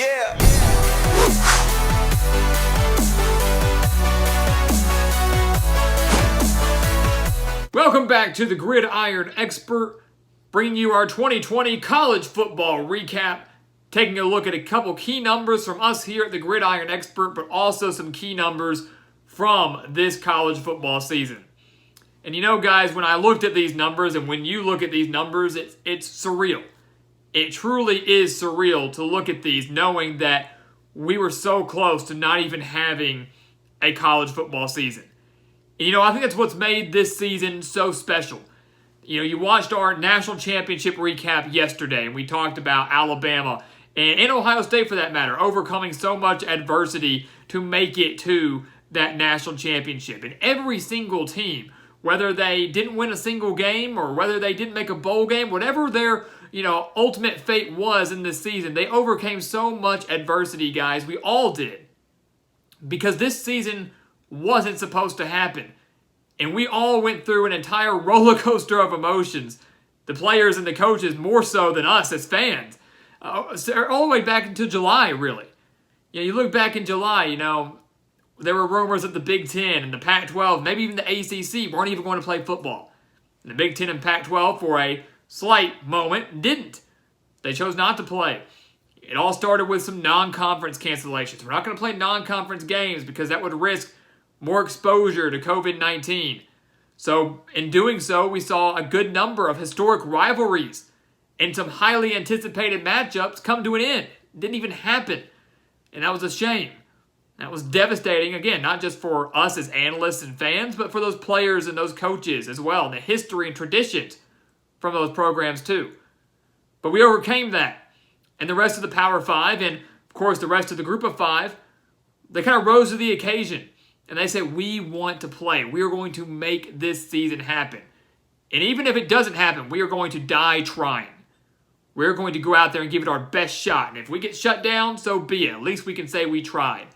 Yeah. Welcome back to the Gridiron Expert, bringing you our 2020 college football recap, taking a look at a couple key numbers from us here at the Gridiron Expert, but also some key numbers from this college football season. And you know, guys, when I looked at these numbers, and when you look at these numbers, it's surreal. It truly is surreal to look at these, knowing that we were so close to not even having a college football season. And, you know, I think that's what's made this season so special. You know, you watched our national championship recap yesterday, and we talked about Alabama and Ohio State, for that matter, overcoming so much adversity to make it to that national championship. And every single team, whether they didn't win a single game or whether they didn't make a bowl game, whatever their, ultimate fate was in this season, they overcame so much adversity, guys. We all did. Because this season wasn't supposed to happen. And we all went through an entire roller coaster of emotions. The players and the coaches more so than us as fans. All the way back into July, really. You look back in July, there were rumors that the Big Ten and the Pac-12, maybe even the ACC, weren't even going to play football. And the Big Ten and Pac-12, for a slight moment, didn't. They chose not to play. It all started with some non-conference cancellations. We're not going to play non-conference games because that would risk more exposure to COVID-19. So, in doing so, we saw a good number of historic rivalries and some highly anticipated matchups come to an end. It didn't even happen. And that was a shame. That was devastating, again, not just for us as analysts and fans, but for those players and those coaches as well, and the history and traditions from those programs too. But we overcame that. And the rest of the Power Five, and of course the rest of the Group of Five, they kind of rose to the occasion. And they said, we want to play. We are going to make this season happen. And even if it doesn't happen, we are going to die trying. We're going to go out there and give it our best shot. And if we get shut down, so be it. At least we can say we tried.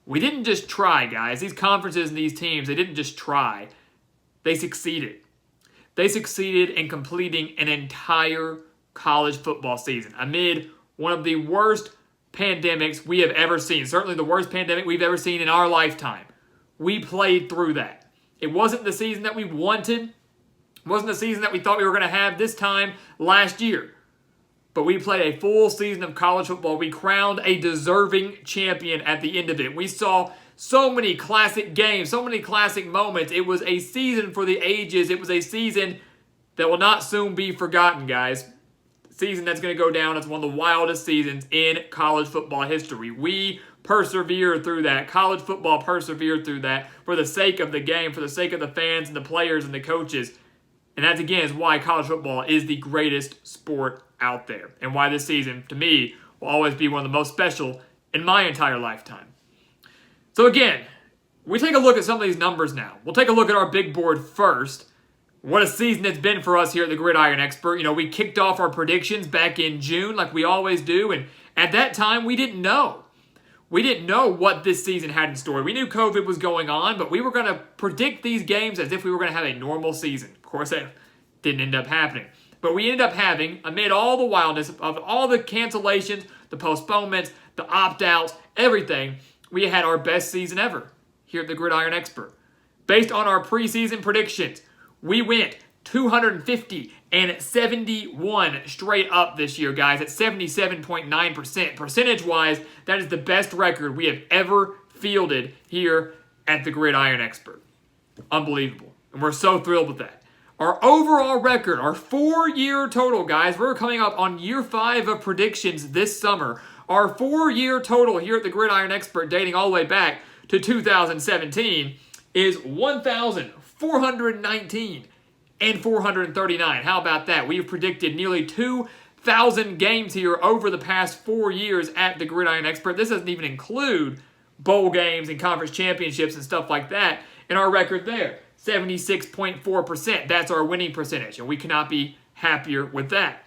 We didn't just try, guys. These conferences and these teams, they didn't just try. They succeeded. They succeeded in completing an entire college football season amid one of the worst pandemics we have ever seen. Certainly the worst pandemic we've ever seen in our lifetime. We played through that. It wasn't the season that we wanted. It wasn't the season that we thought we were going to have this time last year. But we played a full season of college football. We crowned a deserving champion at the end of it. We saw so many classic games, so many classic moments. It was a season for the ages. It was a season that will not soon be forgotten, guys. A season that's going to go down as one of the wildest seasons in college football history. We persevered through that. College football persevered through that for the sake of the game, for the sake of the fans and the players and the coaches. And that, again, is why college football is the greatest sport out there, and why this season, to me, will always be one of the most special in my entire lifetime. So again, we take a look at some of these numbers now. We'll take a look at our big board first. What a season it's been for us here at the Gridiron Expert. We kicked off our predictions back in June like we always do, and at that time, we didn't know. We didn't know what this season had in store. We knew COVID was going on, but we were going to predict these games as if we were going to have a normal season. Of course, that didn't end up happening. But we ended up having, amid all the wildness of all the cancellations, the postponements, the opt-outs, everything, we had our best season ever here at the Gridiron Expert. Based on our preseason predictions, we went 250 and 71 straight up this year, guys, at 77.9%. Percentage-wise, that is the best record we have ever fielded here at the Gridiron Expert. Unbelievable. And we're so thrilled with that. Our overall record, our 4-year total, guys, we're coming up on year 5 of predictions this summer. Our 4-year total here at the Gridiron Expert, dating all the way back to 2017, is 1,419 and 439. How about that? We've predicted nearly 2,000 games here over the past 4 years at the Gridiron Expert. This doesn't even include bowl games and conference championships and stuff like that in our record there. 76.4%. That's our winning percentage, and we cannot be happier with that.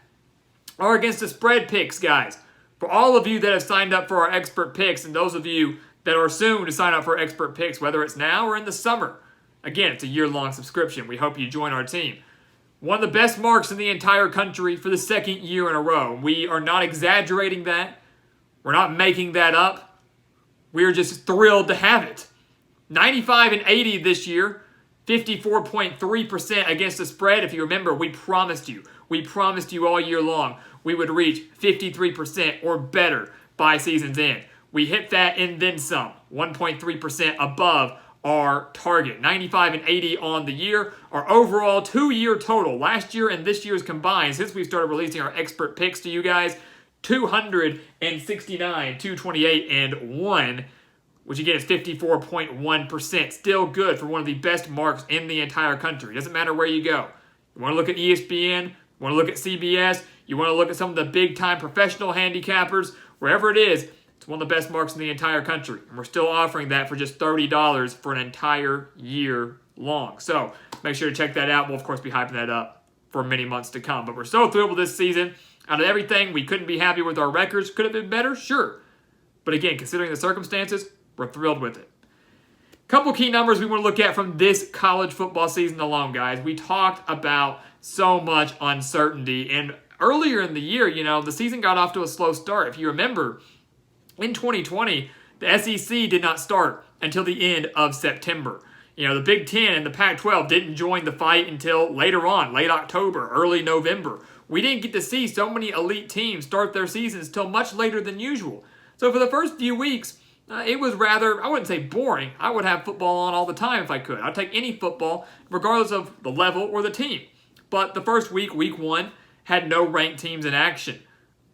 Our against the spread picks, guys. For all of you that have signed up for our expert picks, and those of you that are soon to sign up for expert picks, whether it's now or in the summer, again, it's a year-long subscription. We hope you join our team. One of the best marks in the entire country for the second year in a row. We are not exaggerating that. We're not making that up. We're just thrilled to have it. 95-80 this year, 54.3% against the spread. If you remember, we promised you all year long we would reach 53% or better by season's end. We hit that and then some, 1.3% above our target. 95-80 on the year. Our overall 2-year total, last year and this year's combined, since we started releasing our expert picks to you guys, 269, 228, and 1, which again is 54.1%. Still good for one of the best marks in the entire country. Doesn't matter where you go. You want to look at ESPN, you want to look at CBS, you want to look at some of the big-time professional handicappers, wherever it is, it's one of the best marks in the entire country. And we're still offering that for just $30 for an entire year long. So make sure to check that out. We'll, of course, be hyping that up for many months to come. But we're so thrilled with this season. Out of everything, we couldn't be happy with our records. Could it have been better? Sure. But again, considering the circumstances, we're thrilled with it. Couple key numbers we want to look at from this college football season alone, guys. We talked about so much uncertainty. And earlier in the year, the season got off to a slow start. If you remember, in 2020, the SEC did not start until the end of September. The Big Ten and the Pac-12 didn't join the fight until later on, late October, early November. We didn't get to see so many elite teams start their seasons till much later than usual. So for the first few weeks, it was rather, I wouldn't say boring. I would have football on all the time if I could. I'd take any football, regardless of the level or the team. But the first week, week 1, had no ranked teams in action.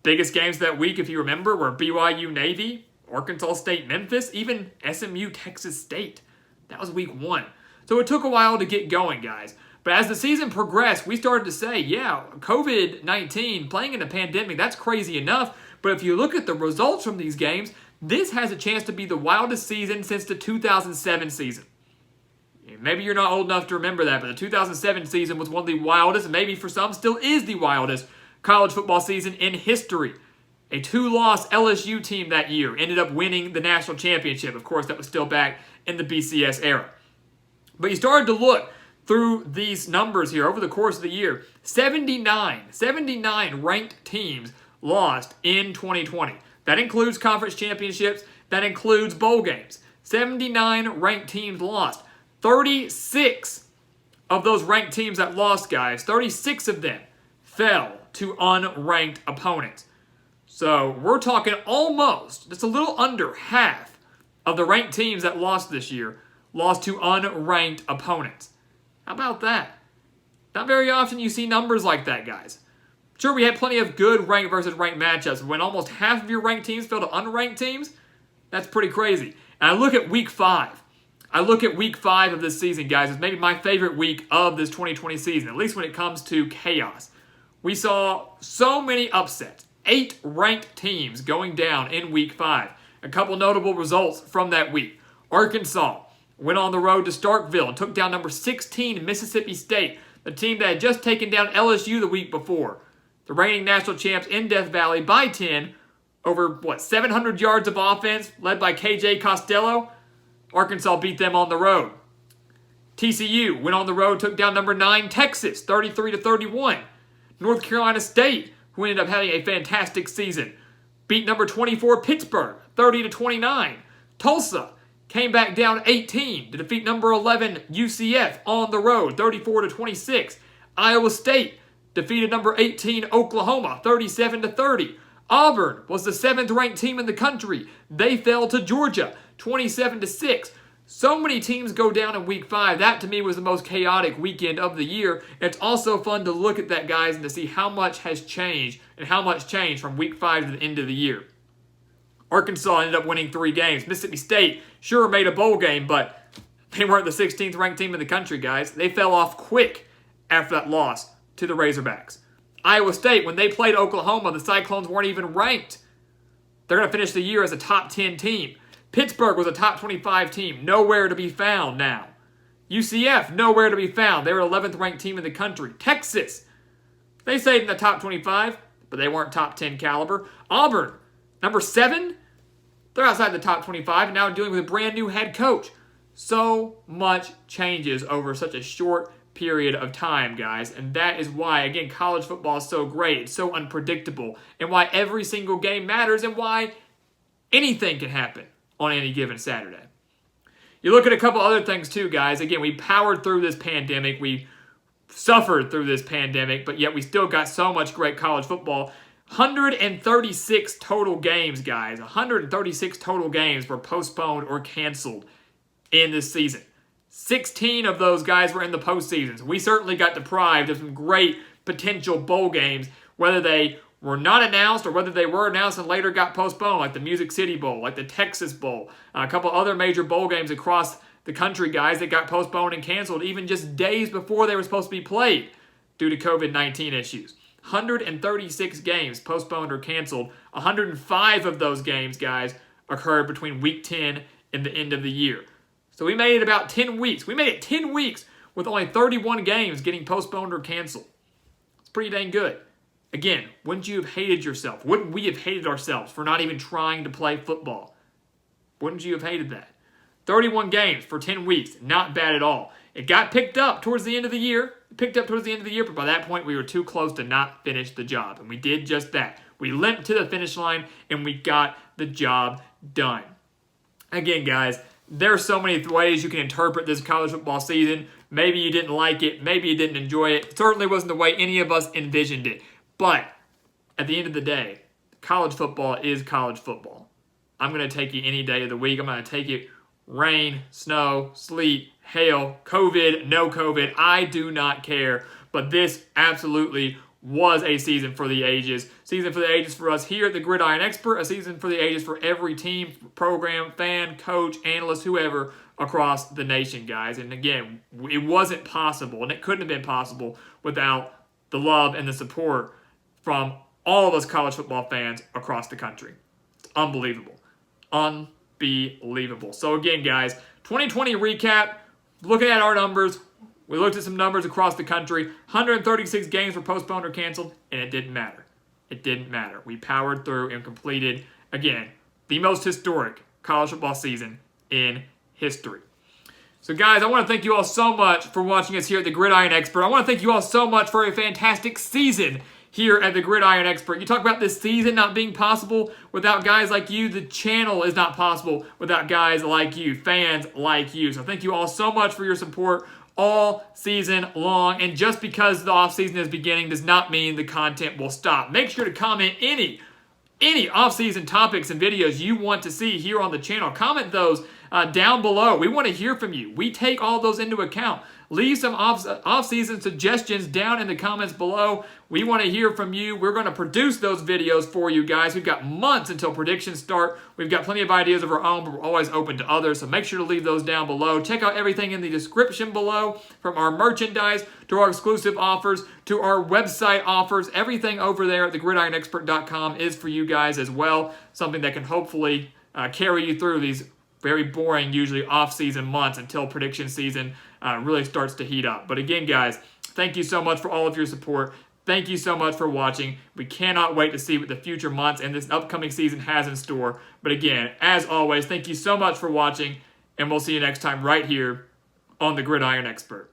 Biggest games that week, if you remember, were BYU Navy, Arkansas State Memphis, even SMU Texas State. That was week 1. So it took a while to get going, guys. But as the season progressed, we started to say, yeah, COVID-19, playing in a pandemic, that's crazy enough. But if you look at the results from these games, this has a chance to be the wildest season since the 2007 season. Maybe you're not old enough to remember that, but the 2007 season was one of the wildest, and maybe for some still is the wildest college football season in history. A 2-loss LSU team that year ended up winning the national championship. Of course, that was still back in the BCS era. But you started to look through these numbers here over the course of the year. 79 ranked teams lost in 2020. That includes conference championships. That includes bowl games. 79 ranked teams lost. 36 of those ranked teams that lost, guys, 36 of them fell to unranked opponents. So we're talking almost, just a little under half of the ranked teams that lost this year lost to unranked opponents. How about that? Not very often you see numbers like that, guys. Sure, we had plenty of good ranked versus ranked matchups, but when almost half of your ranked teams fell to unranked teams, that's pretty crazy. And I look at week 5. Week 5 of this season, guys, as maybe my favorite week of this 2020 season, at least when it comes to chaos. We saw so many upsets. 8 ranked teams going down in week 5. A couple notable results from that week. Arkansas went on the road to Starkville and took down number 16 Mississippi State, the team that had just taken down LSU the week before. The reigning national champs in Death Valley by 10 over, 700 yards of offense led by KJ Costello. Arkansas beat them on the road. TCU went on the road, took down number 9 Texas, 33-31. North Carolina State, who ended up having a fantastic season, beat number 24 Pittsburgh, 30-29. Tulsa came back down 18 to defeat number 11 UCF on the road, 34-26. Iowa State defeated number 18 Oklahoma, 37-30. Auburn was the 7th ranked team in the country. They fell to Georgia, 27-6. So many teams go down in week 5. That, to me, was the most chaotic weekend of the year. It's also fun to look at that, guys, and to see how much has changed and how much changed from week 5 to the end of the year. Arkansas ended up winning 3 games. Mississippi State sure made a bowl game, but they weren't the 16th ranked team in the country, guys. They fell off quick after that loss to the Razorbacks. Iowa State, when they played Oklahoma, the Cyclones weren't even ranked. They're going to finish the year as a top 10 team. Pittsburgh was a top 25 team. Nowhere to be found now. UCF, nowhere to be found. They were 11th ranked team in the country. Texas, they stayed in the top 25, but they weren't top 10 caliber. Auburn, number 7, they're outside the top 25 and now dealing with a brand new head coach. So much changes over such a short period of time, guys. And that is why, again, college football is so great. It's so unpredictable. And why every single game matters and why Anything can happen on any given Saturday. You look at a couple other things too, guys. Again, we powered through this pandemic. We suffered through this pandemic, but yet we still got so much great college football. 136 total games, guys. 136 total games were postponed or canceled in this season. 16 of those guys were in the postseason. So we certainly got deprived of some great potential bowl games, whether they were not announced or whether they were announced and later got postponed, like the Music City Bowl, like the Texas Bowl, a couple other major bowl games across the country, guys, that got postponed and canceled even just days before they were supposed to be played due to COVID-19 issues. 136 games postponed or canceled. 105 of those games, guys, occurred between week 10 and the end of the year. So we made it about 10 weeks. We made it 10 weeks with only 31 games getting postponed or canceled. It's pretty dang good. Again, wouldn't you have hated yourself? Wouldn't we have hated ourselves for not even trying to play football? Wouldn't you have hated that? 31 games for 10 weeks, not bad at all. It got picked up towards the end of the year. But by that point, we were too close to not finish the job. And we did just that. We limped to the finish line, and we got the job done. Again, guys, there are so many ways you can interpret this college football season. Maybe you didn't like it. Maybe you didn't enjoy it. It certainly wasn't the way any of us envisioned it. But at the end of the day, college football is college football. I'm going to take it any day of the week. I'm going to take it rain, snow, sleet, hail, COVID, no COVID. I do not care. But this absolutely was a season for the ages. Season for the ages for us here at the Gridiron Expert. A season for the ages for every team, program, fan, coach, analyst, whoever across the nation, guys. And again, it wasn't possible, and it couldn't have been possible without the love and the support from all of us college football fans across the country. It's unbelievable. Unbelievable. So again, guys, 2020 recap, looking at our numbers, we looked at some numbers across the country. 136 games were postponed or canceled, and it didn't matter. It didn't matter. We powered through and completed, again, the most historic college football season in history. So guys, I want to thank you all so much for watching us here at the Gridiron Expert. I want to thank you all so much for a fantastic season here at the Gridiron Expert. You talk about this season not being possible without guys like you. The channel is not possible without guys like you, fans like you. So thank you all so much for your support all season long. And just because the offseason is beginning does not mean the content will stop. Make sure to comment any off-season topics and videos you want to see here on the channel. Comment those down below. We want to hear from you. We take all those into account. Leave some off-season suggestions down in the comments below. We want to hear from you. We're going to produce those videos for you guys. We've got months until predictions start. We've got plenty of ideas of our own, but we're always open to others, so make sure to leave those down below. Check out everything in the description below, from our merchandise to our exclusive offers to our website offers. Everything over there at thegridironexpert.com is for you guys as well, something that can hopefully carry you through these very boring, usually off-season months until prediction season really starts to heat up. But again, guys, thank you so much for all of your support. Thank you so much for watching. We cannot wait to see what the future months and this upcoming season has in store. But again, as always, thank you so much for watching, and we'll see you next time right here on the Gridiron Expert.